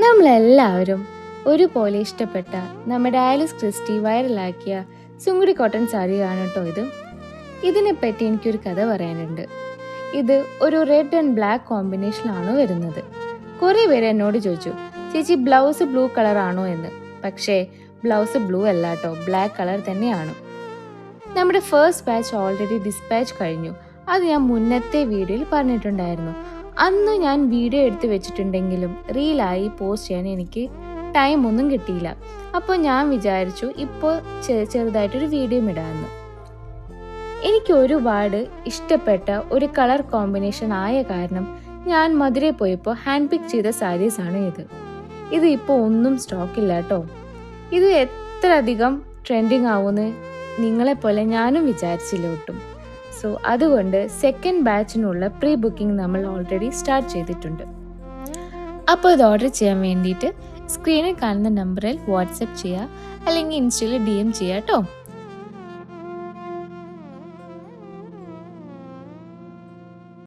നമ്മളെല്ലാവരും ഒരുപോലെ ഇഷ്ടപ്പെട്ട നമ്മുടെ ആലിസ് ക്രിസ്റ്റി വൈറലാക്കിയ സുങ്കുടി കോട്ടൺ സാരിയാണ് കേട്ടോ ഇത്. ഇതിനെപ്പറ്റി എനിക്കൊരു കഥ പറയാനുണ്ട്. ഇത് ഒരു റെഡ് ആൻഡ് ബ്ലാക്ക് കോമ്പിനേഷനിലാണ് വരുന്നത്. കുറേ പേര് എന്നോട് ചോദിച്ചു, ചേച്ചി ബ്ലൗസ് ബ്ലൂ കളർ ആണോ എന്ന്. പക്ഷേ ബ്ലൗസ് ബ്ലൂ അല്ല കേട്ടോ, ബ്ലാക്ക് കളർ തന്നെയാണ്. നമ്മുടെ ഫസ്റ്റ് ബാച്ച് ഓൾറെഡി ഡിസ്പാച്ച് കഴിഞ്ഞു. അത് ഞാൻ മുന്നത്തെ വീഡിയോയിൽ പറഞ്ഞിട്ടുണ്ടായിരുന്നു. അന്ന് ഞാൻ വീഡിയോ എടുത്ത് വെച്ചിട്ടുണ്ടെങ്കിലും റീലായി പോസ്റ്റ് ചെയ്യാൻ എനിക്ക് ടൈം ഒന്നും കിട്ടിയില്ല. അപ്പോൾ ഞാൻ വിചാരിച്ചു ഇപ്പോൾ ചെറുതായിട്ടൊരു വീഡിയോ ഇടാമെന്ന്. എനിക്ക് ഒരുപാട് ഇഷ്ടപ്പെട്ട ഒരു കളർ കോമ്പിനേഷൻ ആയ കാരണം ഞാൻ മധുരയിൽ പോയപ്പോൾ ഹാൻഡ് പിക്ക് ചെയ്ത സാരീസാണ് ഇത് ഇപ്പോൾ ഒന്നും സ്റ്റോക്കില്ല കേട്ടോ. ഇത് എത്ര അധികം ട്രെൻഡിങ് ആവുമെന്ന് നിങ്ങളെപ്പോലെ ഞാനും വിചാരിച്ചില്ല ഒട്ടും. സോ അതുകൊണ്ട് സെക്കൻഡ് ബാച്ചിനുള്ള പ്രീ ബുക്കിംഗ് നമ്മൾ ഓൾറെഡി സ്റ്റാർട്ട് ചെയ്തിട്ടുണ്ട്. അപ്പോൾ ഇത് ഓർഡർ ചെയ്യാൻ വേണ്ടിയിട്ട് സ്ക്രീനിൽ കാണുന്ന നമ്പറിൽ വാട്സപ്പ് ചെയ്യുക, അല്ലെങ്കിൽ ഇൻസ്റ്റയിൽ DM ചെയ്യുക കേട്ടോ.